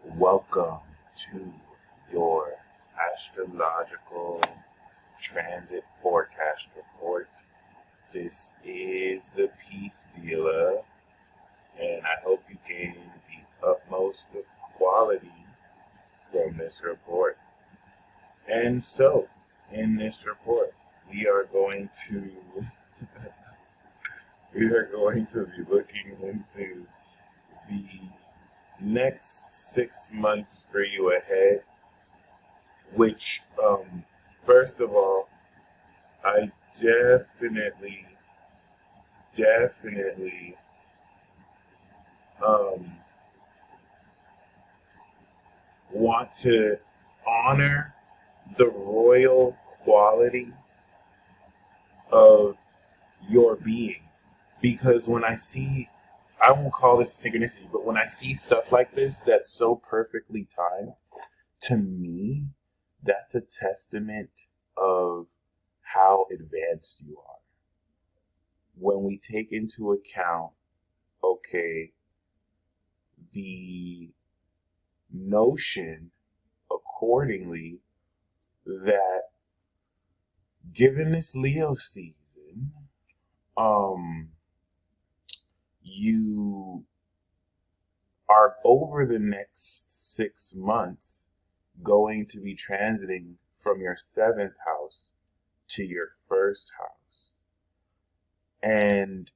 Welcome to your astrological transit forecast report. This is the Peace Dealer, and I hope you gain the utmost of quality from this report. And so, in this report, we are going to be looking into the next 6 months for you ahead, which, first of all, I definitely, um, want to honor the royal quality of your being. Because when I won't call this synchronicity, but when I see stuff like this that's so perfectly timed, to me, that's a testament of how advanced you are. When we take into account, okay, the notion accordingly that given this Leo season, you are over the next 6 months going to be transiting from your seventh house to your first house. And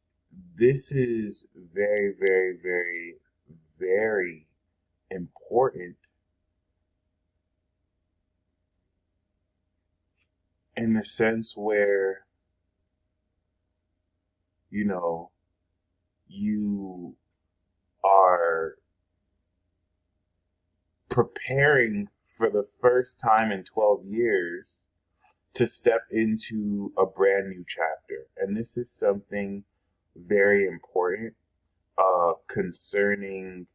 this is very, very, very, very important in the sense where, you are preparing for the first time in 12 years to step into a brand new chapter. And this is something very important concerning,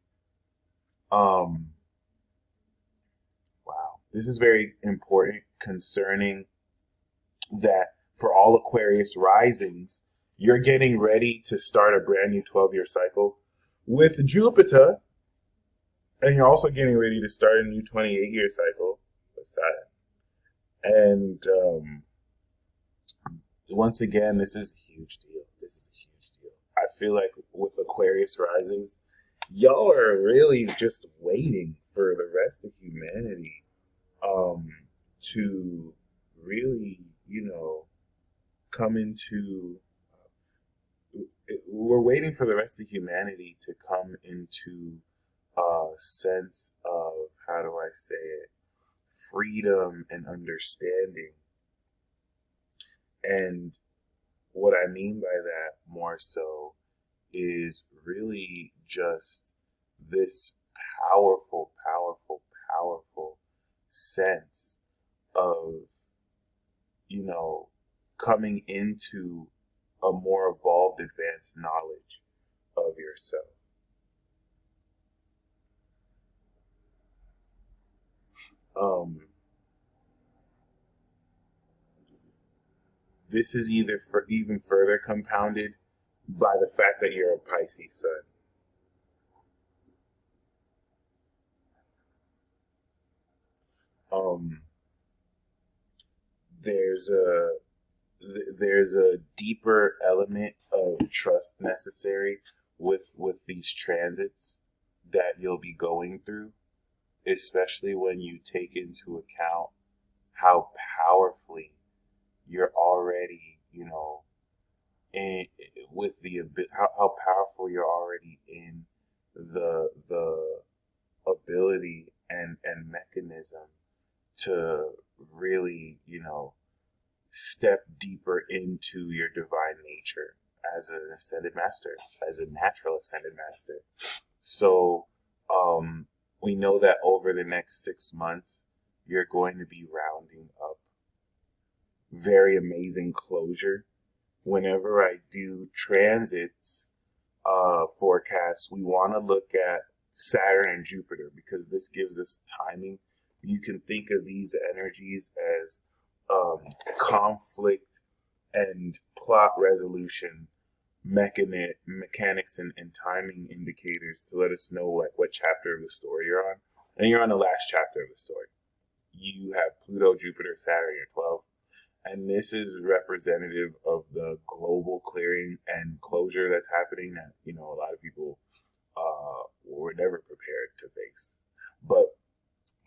this is very important concerning that for all Aquarius risings, you're getting ready to start a brand new 12-year cycle with Jupiter, and you're also getting ready to start a new 28-year cycle with Saturn. And once again, this is a huge deal. This is a huge deal. I feel like with Aquarius risings, y'all are really just waiting for the rest of humanity to really, come into. We're waiting for the rest of humanity to come into a sense of, how do I say it, freedom and understanding. And what I mean by that more so is really just this powerful, powerful, powerful sense of, coming into a more evolved, advanced knowledge of yourself. This is even further compounded by the fact that you're a Pisces sun. Um, there's a there's a deeper element of trust necessary with these transits that you'll be going through, especially when you take into account how powerfully you're already, in with the how powerful you're already in the ability and mechanism to really, step deeper into your divine nature as an ascended master, as a natural ascended master. So, we know that over the next 6 months, you're going to be rounding up very amazing closure. Whenever I do transits forecasts, we want to look at Saturn and Jupiter because this gives us timing. You can think of these energies as conflict and plot resolution mechanics and timing indicators to let us know what chapter of the story you're on. And you're on the last chapter of the story. You have Pluto, Jupiter, Saturn, you're 12. And this is representative of the global clearing and closure that's happening that, a lot of people were never prepared to face. But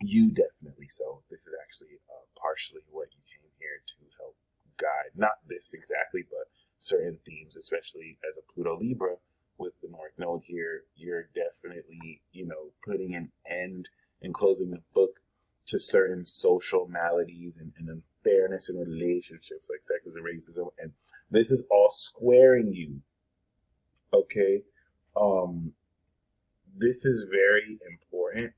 you definitely so. This is actually partially what you came here to help guide. Not this exactly, but certain themes, especially as a Pluto Libra with the North Node here. You're definitely, putting an end and closing the book to certain social maladies and unfairness in relationships like sexism, racism, and this is all squaring you. Okay, this is very important.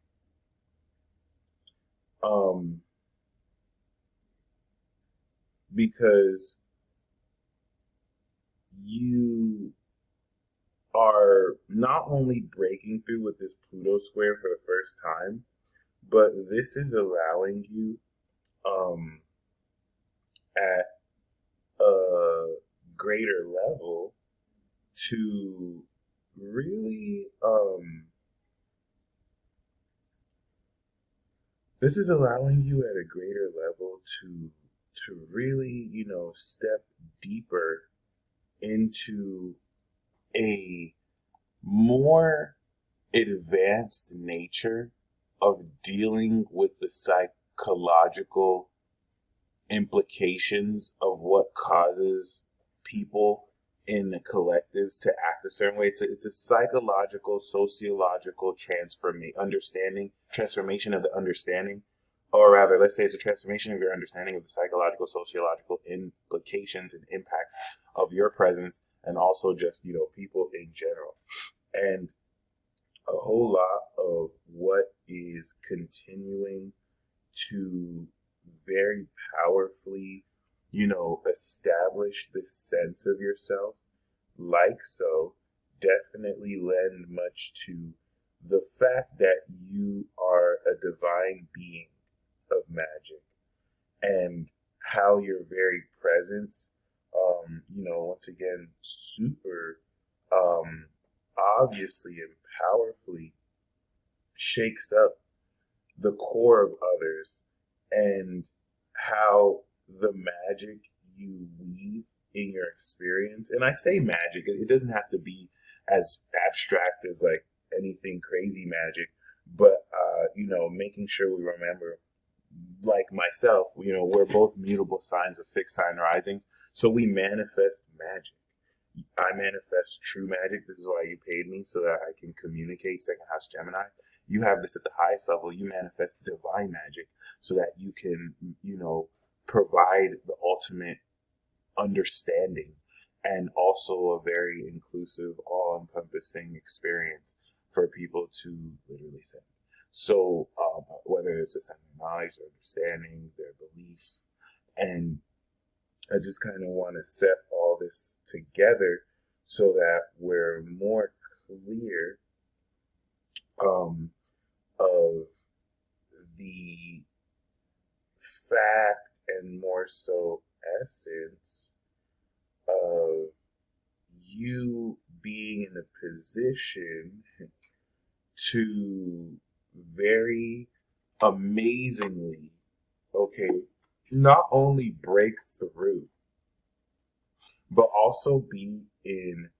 Because you are not only breaking through with this Pluto square for the first time, but this is allowing you at a greater level to really this is allowing you at a greater level to really, step deeper into a more advanced nature of dealing with the psychological implications of what causes people in the collectives to act a certain way. It's a psychological, sociological transformation of the understanding, or rather, let's say it's a transformation of your understanding of the psychological, sociological implications and impacts of your presence, and also just, people in general. And a whole lot of what is continuing to very powerfully, establish this sense of yourself, like so, definitely lend much to the fact that you are a divine being of magic, and how your very presence, once again, super obviously and powerfully shakes up the core of others, and how the magic you weave in your experience, and I say magic, it doesn't have to be as abstract as like anything crazy magic, but making sure we remember, like myself, we're both mutable signs with fixed sign risings, so we manifest magic. I manifest true magic. This is why you paid me, so that I can communicate. Second house Gemini. You have this at the highest level. You manifest divine magic so that you can, provide the ultimate understanding and also a very inclusive, all-encompassing experience for people to literally say. So whether it's a sense of knowledge, their understanding, their beliefs, and I just kind of want to set all this together so that we're more clear of the fact and more so essence of you being in a position to very amazingly, not only break through, but also be in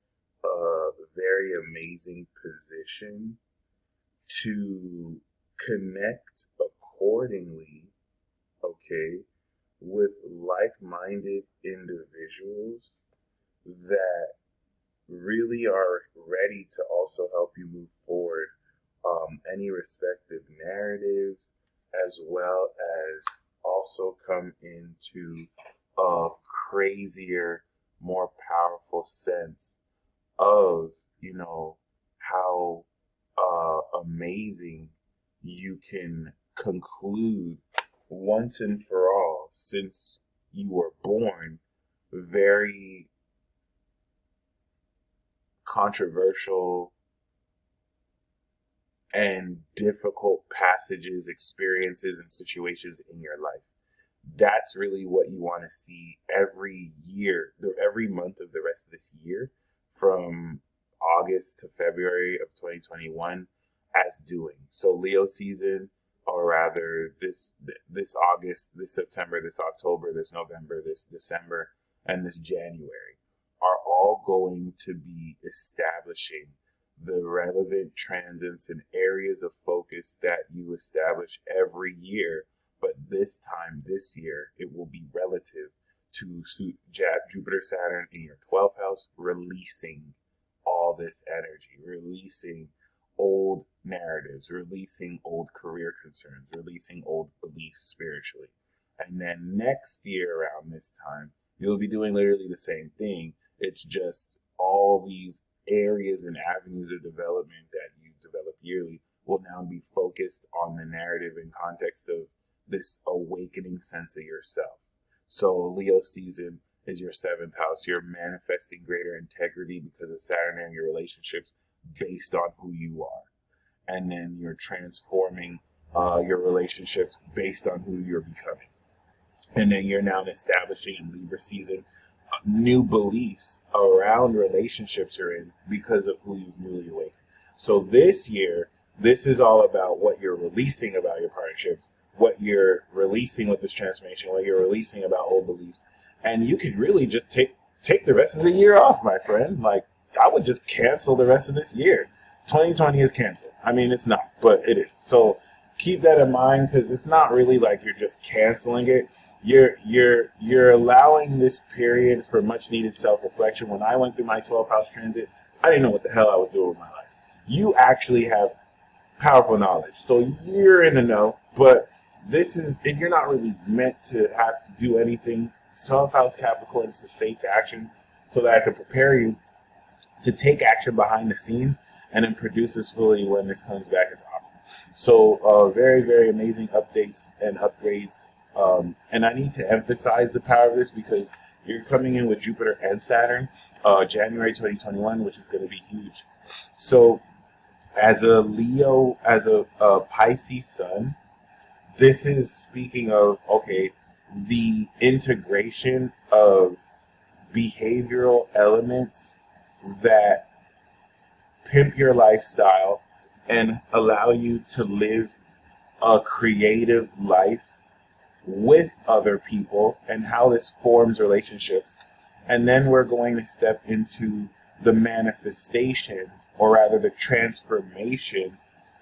a very amazing position to connect accordingly, with like-minded individuals that really are ready to also help you move forward any respective narratives, as well as also come into a crazier, more powerful sense of, how amazing you can conclude once and for all, since you were born, very controversial and difficult passages, experiences, and situations in your life. That's really what you want to see every year, every month of the rest of this year, from August to February of 2021 as doing. So Leo season, or rather this August, this September, this October, this November, this December, and this January are all going to be establishing the relevant transits and areas of focus that you establish every year. But this time, this year, it will be relative to Jupiter, Saturn in your 12th house, releasing all this energy, releasing old narratives, releasing old career concerns, releasing old beliefs spiritually. And then next year around this time, you'll be doing literally the same thing. It's just all these areas and avenues of development that you develop yearly will now be focused on the narrative and context of this awakening sense of yourself. So Leo season is your 7th house. You're manifesting greater integrity because of Saturn and your relationships based on who you are. And then you're transforming your relationships based on who you're becoming. And then you're now establishing in Libra season new beliefs around relationships you're in because of who you've newly awakened. So this year, this is all about what you're releasing about your partnerships, what you're releasing with this transformation, what you're releasing about old beliefs. And you could really just take the rest of the year off, my friend. Like, I would just cancel the rest of this year. 2020 is canceled. I mean, it's not, but it is. So keep that in mind, because it's not really like you're just canceling it. You're allowing this period for much needed self-reflection. When I went through my 12th house transit, I didn't know what the hell I was doing with my life. You actually have powerful knowledge, so you're in the know. But you're not really meant to have to do anything. 12th house Capricorn is to say to action, so that I can prepare you to take action behind the scenes and then produce this fully when this comes back into operation. So very, very amazing updates and upgrades. And I need to emphasize the power of this because you're coming in with Jupiter and Saturn, January 2021, which is going to be huge. So as a Leo, as a Pisces sun, this is speaking of, okay, the integration of behavioral elements that pimp your lifestyle and allow you to live a creative life with other people, and how this forms relationships. And then we're going to step into the manifestation, or rather the transformation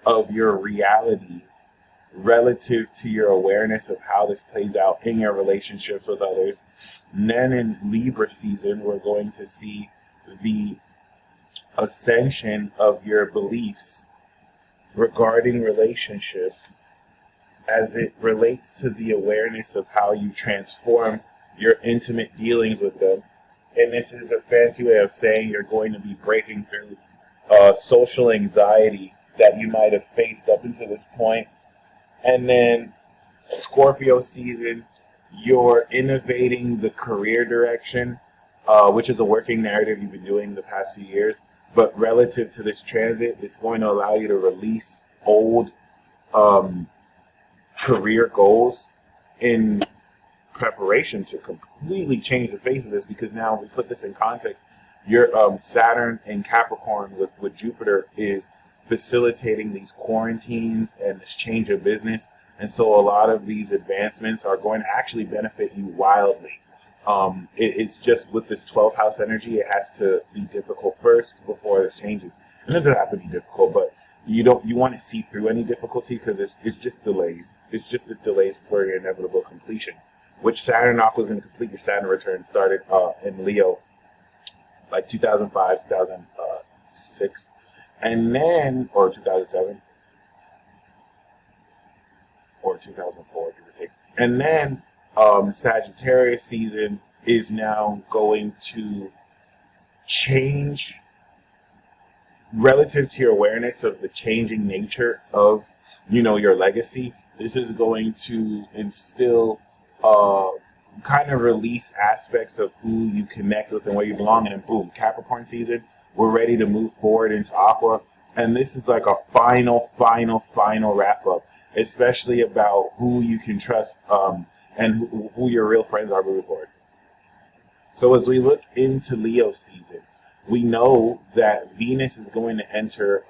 of your reality relative to your awareness of how this plays out in your relationships with others. And then in Libra season, we're going to see the ascension of your beliefs regarding relationships as it relates to the awareness of how you transform your intimate dealings with them. And this is a fancy way of saying you're going to be breaking through social anxiety that you might have faced up until this point. And then Scorpio season, you're innovating the career direction, which is a working narrative you've been doing the past few years. But relative to this transit, it's going to allow you to release old career goals in preparation to completely change the face of this. Because now, if we put this in context, your Saturn in Capricorn with Jupiter is facilitating these quarantines and this change of business. And so a lot of these advancements are going to actually benefit you wildly. It's just with this 12th house energy, it has to be difficult first before this changes. And it doesn't have to be difficult, but you want to see through any difficulty, because it's just delays. It's just the delays for your inevitable completion, which Saturn Aqua is going to complete. Your Saturn return started in Leo like 2005, 2006, and then, or 2007, or 2004, give or take. And then Sagittarius season is now going to change relative to your awareness of the changing nature of, your legacy. This is going to instill, kind of release aspects of who you connect with and where you belong. And then boom, Capricorn season, we're ready to move forward into Aqua. And this is like a final wrap up, especially about who you can trust and who your real friends are moving forward. So as we look into Leo season, We know that Venus is going to enter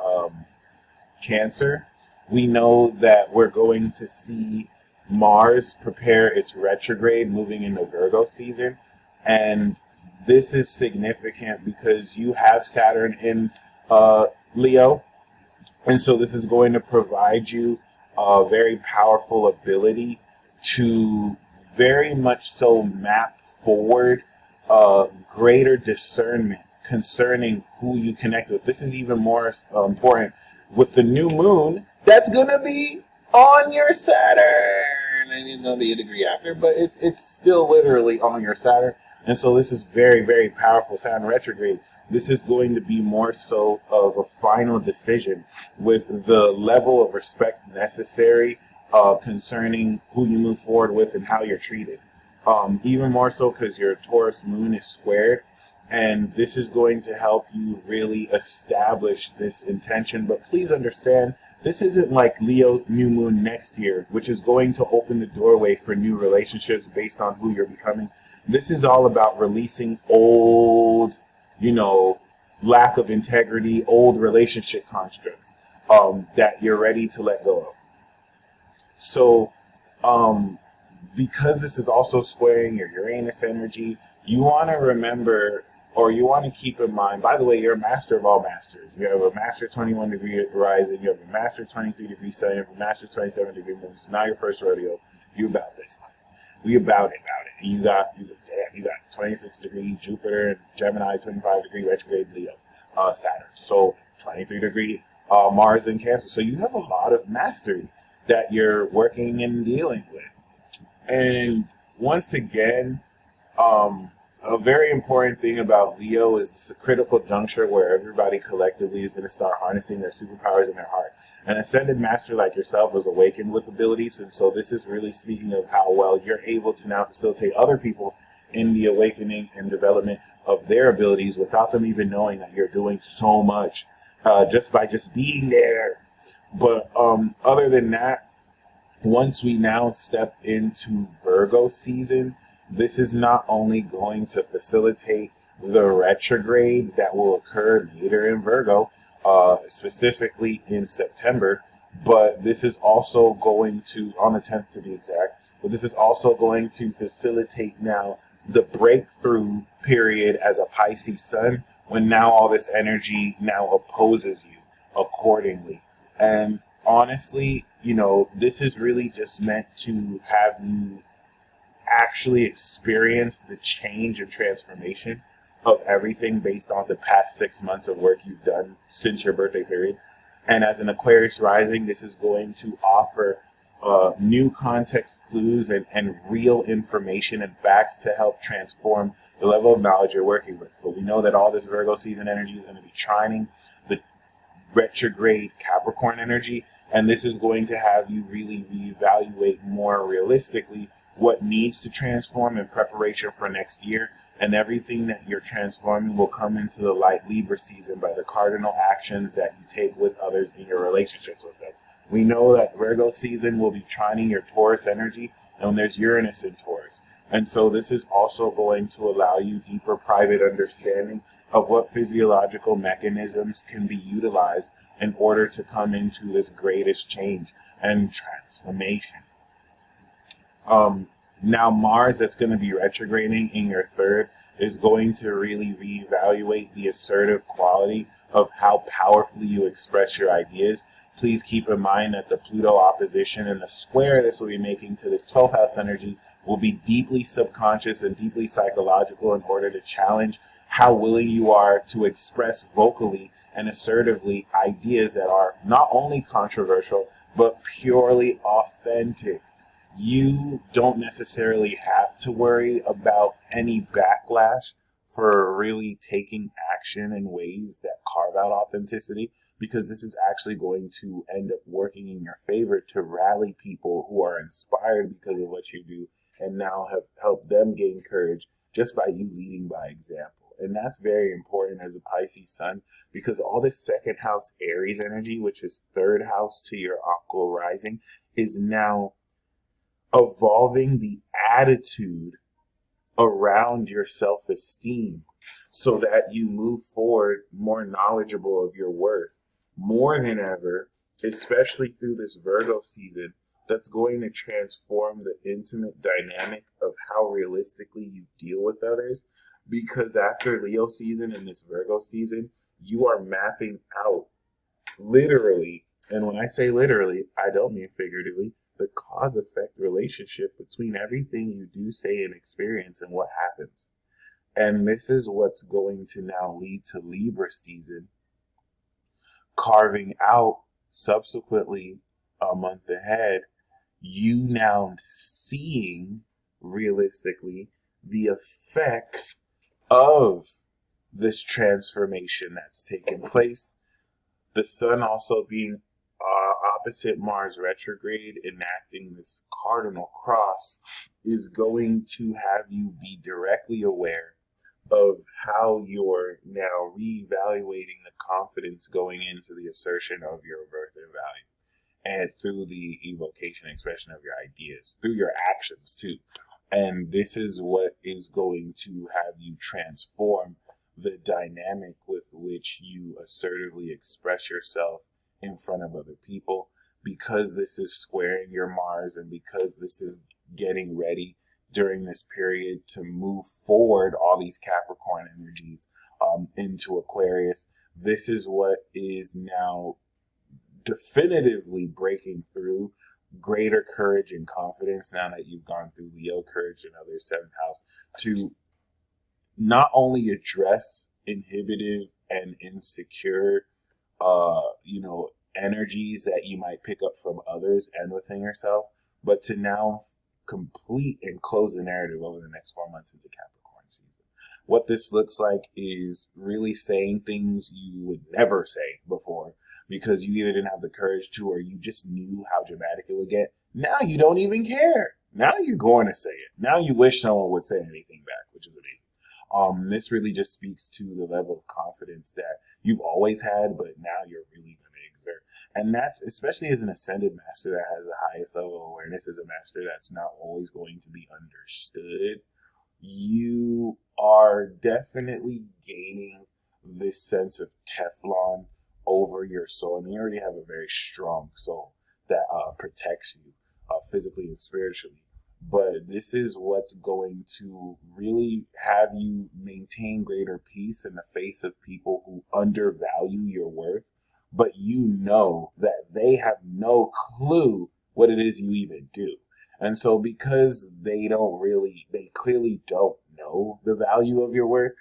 Cancer. We know that we're going to see Mars prepare its retrograde moving into Virgo season. And this is significant because you have Saturn in Leo. And so this is going to provide you a very powerful ability to very much so map forward greater discernment concerning who you connect with. This is even more important with the new moon that's going to be on your Saturn. Maybe it's going to be a degree after, but it's still literally on your Saturn. And so this is very, very powerful Saturn retrograde. This is going to be more so of a final decision with the level of respect necessary concerning who you move forward with and how you're treated. Even more so because your Taurus moon is squared, and this is going to help you really establish this intention. But please understand, this isn't like Leo new moon next year, which is going to open the doorway for new relationships based on who you're becoming. This is all about releasing old, lack of integrity, old relationship constructs that you're ready to let go of. So, because this is also squaring your Uranus energy, you want to remember, or you want to keep in mind, by the way, you're a master of all masters. You have a master 21 degree rising, you have a master 23 degree sun, you have a master 27 degree moon. It's not your first rodeo. You about this life. We about it. And you got 26 degree Jupiter and Gemini, 25 degree retrograde Leo, Saturn. So 23 degree Mars in Cancer. So you have a lot of mastery that you're working and dealing with. And once again, a very important thing about Leo is it's a critical juncture where everybody collectively is going to start harnessing their superpowers in their heart. An ascended master like yourself was awakened with abilities, and so this is really speaking of how well you're able to now facilitate other people in the awakening and development of their abilities without them even knowing that you're doing so much just by just being there. But other than that, once we now step into Virgo season, this is not only going to facilitate the retrograde that will occur later in Virgo, specifically in September, but this is also going to, on the 10th to be exact, but this is also going to facilitate now the breakthrough period as a Pisces sun, when now all this energy now opposes you accordingly. And honestly, this is really just meant to have you actually experience the change and transformation of everything based on the past 6 months of work you've done since your birthday period. And as an Aquarius rising, this is going to offer new context clues and real information and facts to help transform the level of knowledge you're working with. But we know that all this Virgo season energy is going to be trining the retrograde Capricorn energy, and this is going to have you really reevaluate more realistically what needs to transform in preparation for next year. And everything that you're transforming will come into the light Libra season by the cardinal actions that you take with others in your relationships with them. We know that Virgo season will be trining your Taurus energy, and there's Uranus in Taurus. And so this is also going to allow you deeper private understanding of what physiological mechanisms can be utilized in order to come into this greatest change and transformation. Now Mars, that's going to be retrograding in your third, is going to really reevaluate the assertive quality of how powerfully you express your ideas. Please keep in mind that the Pluto opposition and the square this will be making to this 12th house energy will be deeply subconscious and deeply psychological in order to challenge how willing you are to express vocally and assertively ideas that are not only controversial, but purely authentic. You don't necessarily have to worry about any backlash for really taking action in ways that carve out authenticity, because this is actually going to end up working in your favor to rally people who are inspired because of what you do and now have helped them gain courage just by you leading by example. And that's very important as a Pisces sun, because all this second house Aries energy, which is third house to your aqua rising, is now evolving the attitude around your self-esteem so that you move forward more knowledgeable of your worth more than ever, especially through this Virgo season that's going to transform the intimate dynamic of how realistically you deal with others. Because after Leo season and this Virgo season, you are mapping out literally, and when I say literally, I don't mean figuratively, the cause effect relationship between everything you do, say, and experience and what happens. And this is what's going to now lead to Libra season, carving out subsequently a month ahead, you now seeing realistically the effects of this transformation that's taken place. The sun also being opposite Mars retrograde, enacting this cardinal cross, is going to have you be directly aware of how you're now reevaluating the confidence going into the assertion of your worth and value. And through the evocation, expression of your ideas, through your actions too. And this is what is going to have you transform the dynamic with which you assertively express yourself in front of other people, because this is squaring your Mars and because this is getting ready during this period to move forward all these Capricorn energies into Aquarius. This is what is now definitively breaking through greater courage and confidence now that you've gone through Leo, courage, and other seventh house, to not only address inhibitive and insecure, energies that you might pick up from others and within yourself, but to now complete and close the narrative over the next 4 months into Capricorn season. What this looks like is really saying things you would never say before, because you either didn't have the courage to, or you just knew how dramatic it would get. Now you don't even care. Now you're going to say it. Now you wish someone would say anything back, which is amazing. This really just speaks to the level of confidence that you've always had, but now you're really going to exert. And that's, especially as an ascended master that has the highest level of awareness, as a master that's not always going to be understood, you are definitely gaining this sense of Teflon over your soul. And you already have a very strong soul that protects you physically and spiritually. But this is what's going to really have you maintain greater peace in the face of people who undervalue your worth, but you know that they have no clue what it is you even do. And so because they clearly don't know the value of your worth,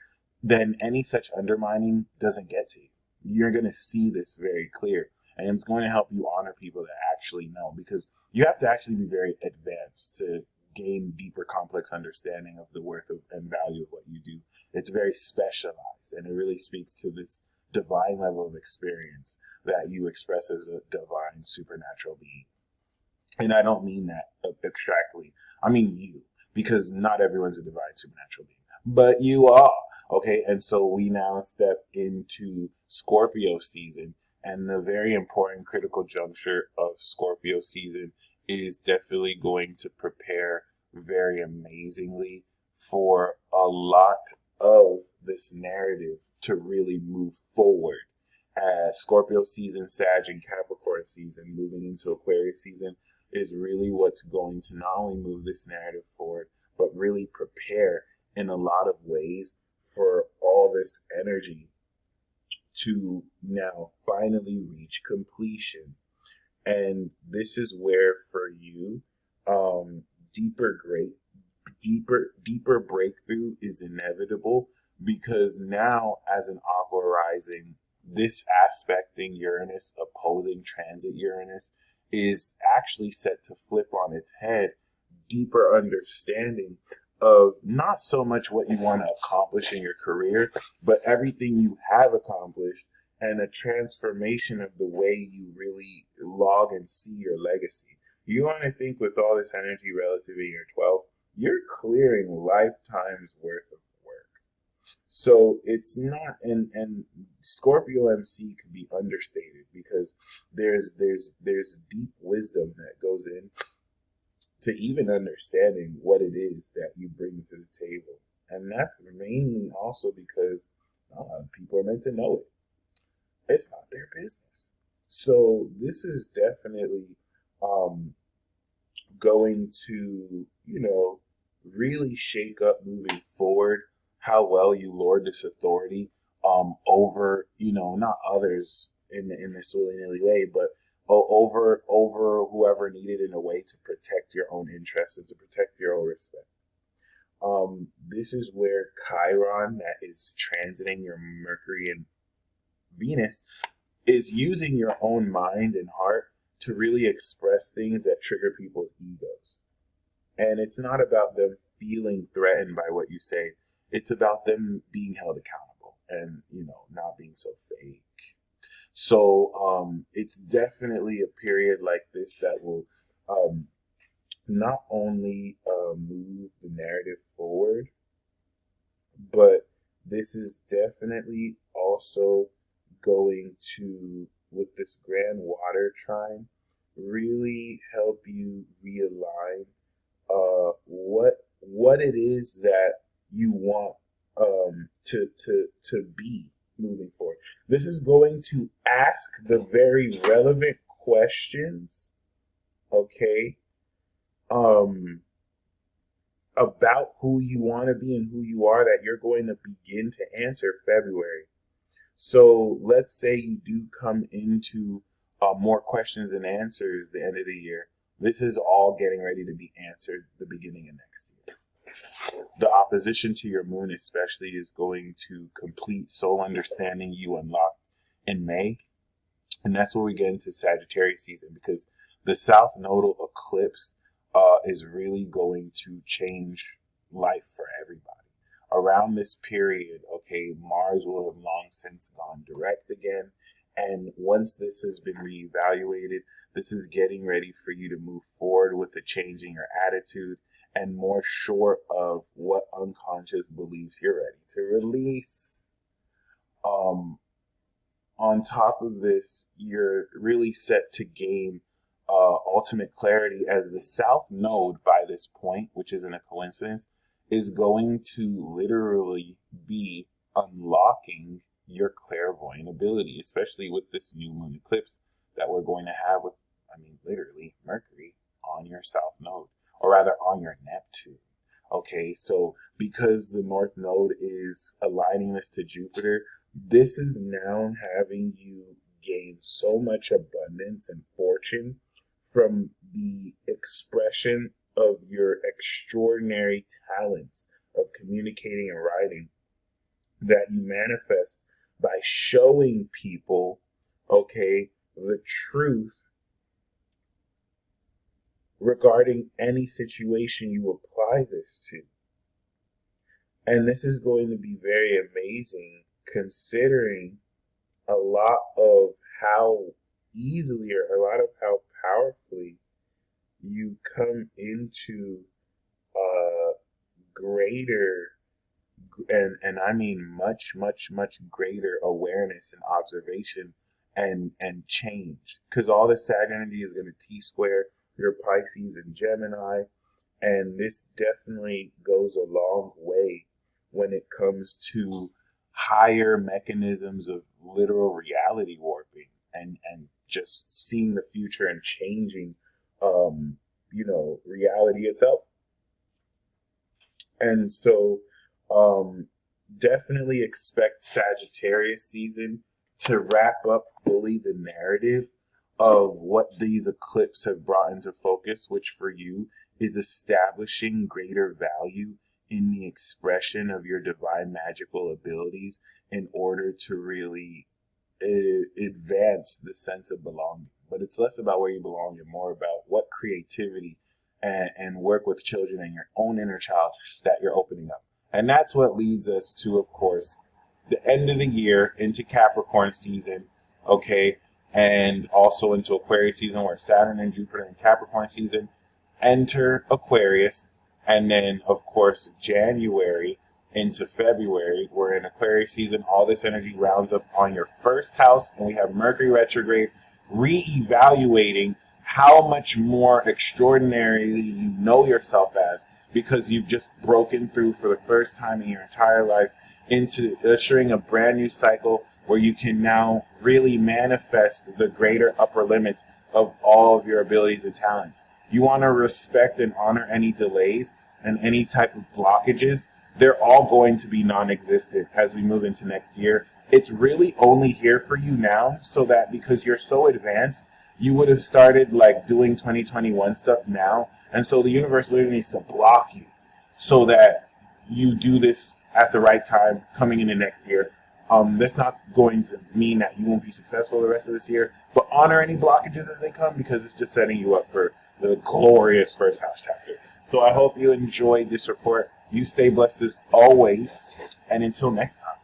then any such undermining doesn't get to you. You're going to see this very clear. And it's going to help you honor people that actually know, because you have to actually be very advanced to gain deeper, complex understanding of the worth and value of what you do. It's very specialized, and it really speaks to this divine level of experience that you express as a divine supernatural being. And I don't mean that abstractly. I mean you, because not everyone's a divine supernatural being, but you are. Okay, and so we now step into Scorpio season, and the very important critical juncture of Scorpio season is definitely going to prepare very amazingly for a lot of this narrative to really move forward. As Scorpio season, Sag, and Capricorn season, moving into Aquarius season, is really what's going to not only move this narrative forward, but really prepare in a lot of ways for all this energy to now finally reach completion. And this is where for you, deeper breakthrough is inevitable, because now as an aqua rising, this aspecting Uranus, opposing transit Uranus, is actually set to flip on its head deeper understanding of not so much what you want to accomplish in your career, but everything you have accomplished, and a transformation of the way you really log and see your legacy. You want to think with all this energy relative in your 12th, you're clearing lifetime's worth of work. So it's not, and Scorpio MC could be understated, because there's deep wisdom that goes in to even understanding what it is that you bring to the table. And that's mainly also because people are meant to know it. It's not their business. So this is definitely um, going to, really shake up moving forward how well you lord this authority over, not others in this willy-nilly way, but over whoever needed in a way to protect your own interests and to protect your own respect. This is where Chiron, that is transiting your Mercury and Venus, is using your own mind and heart to really express things that trigger people's egos. And it's not about them feeling threatened by what you say. It's about them being held accountable and, not being so fake. So it's definitely a period like this that will not only move the narrative forward, but this is definitely also going to, with this grand water trine, really help you realign what it is that you want to be moving forward. This is going to ask the very relevant questions, okay, about who you want to be and who you are, that you're going to begin to answer February. So let's say you do come into more questions and answers the end of the year. This is all getting ready to be answered the beginning of next year. The opposition to your moon especially is going to complete soul understanding you unlocked in May. And that's where we get into Sagittarius season, because the South Nodal eclipse is really going to change life for everybody. Around this period, okay, Mars will have long since gone direct again. And once this has been reevaluated, this is getting ready for you to move forward with a change in your attitude and more sure of what unconscious beliefs you're ready to release. On top of this, you're really set to gain ultimate clarity, as the South Node by this point, which isn't a coincidence, is going to literally be unlocking your clairvoyant ability, especially with this new moon eclipse that we're going to have with, literally Mercury on your South Node, or rather on your Neptune. Okay, so because the North Node is aligning this to Jupiter, this is now having you gain so much abundance and fortune from the expression of your extraordinary talents of communicating and writing, that you manifest by showing people, okay, the truth regarding any situation you apply this to. And this is going to be very amazing, considering a lot of how easily, or a lot of how powerfully you come into greater, and I mean much, much, much greater awareness and observation and change. Because all the Saturn energy is going to T-square your Pisces and Gemini, and this definitely goes a long way when it comes to higher mechanisms of literal reality warping and just seeing the future and changing reality itself. And so definitely expect Sagittarius season to wrap up fully the narrative of what these eclipses have brought into focus, which for you is establishing greater value in the expression of your divine magical abilities in order to really advance the sense of belonging. But it's less about where you belong and more about what creativity and work with children and your own inner child that you're opening up. And that's what leads us to, of course, the end of the year into Capricorn season, okay, and also into Aquarius season, where Saturn and Jupiter in Capricorn season enter Aquarius. And then, of course, January into February, we're in Aquarius season. All this energy rounds up on your first house, and we have Mercury retrograde reevaluating how much more extraordinarily you know yourself as, because you've just broken through for the first time in your entire life into ushering a brand new cycle where you can now really manifest the greater upper limits of all of your abilities and talents. You want to respect and honor any delays and any type of blockages. They're all going to be non-existent as we move into next year. It's really only here for you now so that because you're so advanced, you would have started like doing 2021 stuff now. And so the universe literally needs to block you so that you do this at the right time coming into next year. That's not going to mean that you won't be successful the rest of this year, but honor any blockages as they come because it's just setting you up for the glorious first house chapter. So I hope you enjoyed this report. You stay blessed as always, and until next time.